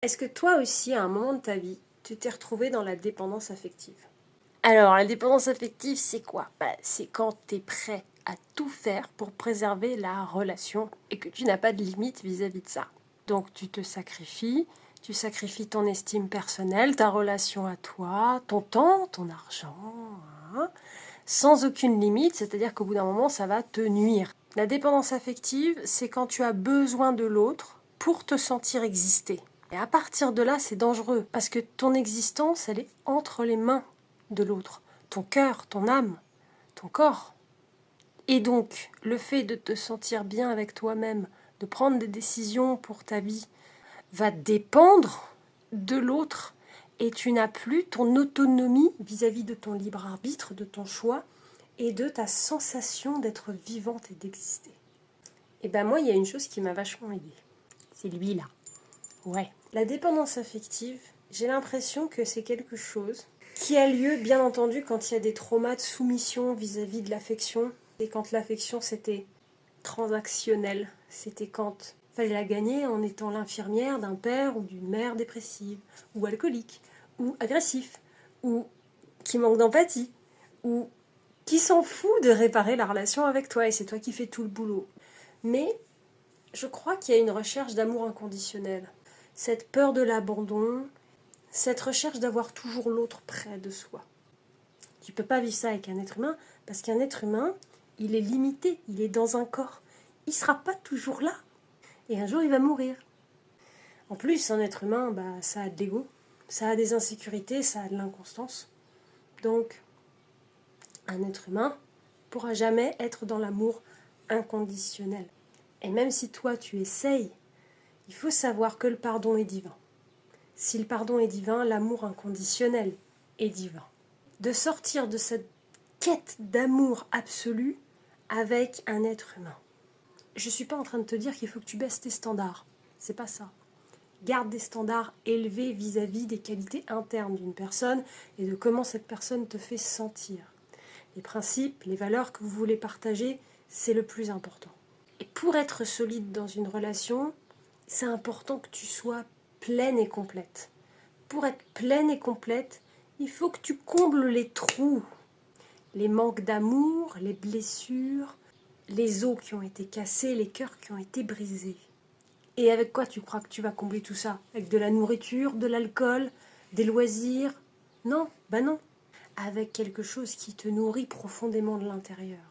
Est-ce que toi aussi, à un moment de ta vie, tu t'es retrouvé dans la dépendance affective? Alors, la dépendance affective, c'est quoi? C'est quand tu es prêt à tout faire pour préserver la relation et que tu n'as pas de limite vis-à-vis de ça. Donc, tu sacrifies ton estime personnelle, ta relation à toi, ton temps, ton argent, hein, sans aucune limite, c'est-à-dire qu'au bout d'un moment, ça va te nuire. La dépendance affective, c'est quand tu as besoin de l'autre pour te sentir exister. Et à partir de là, c'est dangereux, parce que ton existence, elle est entre les mains de l'autre. Ton cœur, ton âme, ton corps. Et donc, le fait de te sentir bien avec toi-même, de prendre des décisions pour ta vie, va dépendre de l'autre, et tu n'as plus ton autonomie vis-à-vis de ton libre arbitre, de ton choix, et de ta sensation d'être vivante et d'exister. Et ben moi, il y a une chose qui m'a vachement aidée. C'est lui là. Ouais. La dépendance affective, j'ai l'impression que c'est quelque chose qui a lieu, bien entendu, quand il y a des traumas de soumission vis-à-vis de l'affection. Et quand l'affection, c'était transactionnel. C'était quand il fallait la gagner en étant l'infirmière d'un père ou d'une mère dépressive, ou alcoolique, ou agressif, ou qui manque d'empathie, ou qui s'en fout de réparer la relation avec toi, et c'est toi qui fais tout le boulot. Mais je crois qu'il y a une recherche d'amour inconditionnel. Cette peur de l'abandon, cette recherche d'avoir toujours l'autre près de soi. Tu ne peux pas vivre ça avec un être humain, parce qu'un être humain, il est limité, il est dans un corps. Il ne sera pas toujours là. Et un jour, il va mourir. En plus, un être humain, ça a de l'ego, ça a des insécurités, ça a de l'inconstance. Donc, un être humain ne pourra jamais être dans l'amour inconditionnel. Et même si toi, tu essayes, il faut savoir que le pardon est divin. Si le pardon est divin, l'amour inconditionnel est divin. De sortir de cette quête d'amour absolu avec un être humain. Je ne suis pas en train de te dire qu'il faut que tu baisses tes standards. C'est pas ça. Garde des standards élevés vis-à-vis des qualités internes d'une personne et de comment cette personne te fait sentir. Les principes, les valeurs que vous voulez partager, c'est le plus important. Et pour être solide dans une relation, c'est important que tu sois pleine et complète. Pour être pleine et complète, il faut que tu combles les trous, les manques d'amour, les blessures, les os qui ont été cassés, les cœurs qui ont été brisés. Et avec quoi tu crois que tu vas combler tout ça? Avec de la nourriture, de l'alcool, des loisirs? Non, non. Avec quelque chose qui te nourrit profondément de l'intérieur.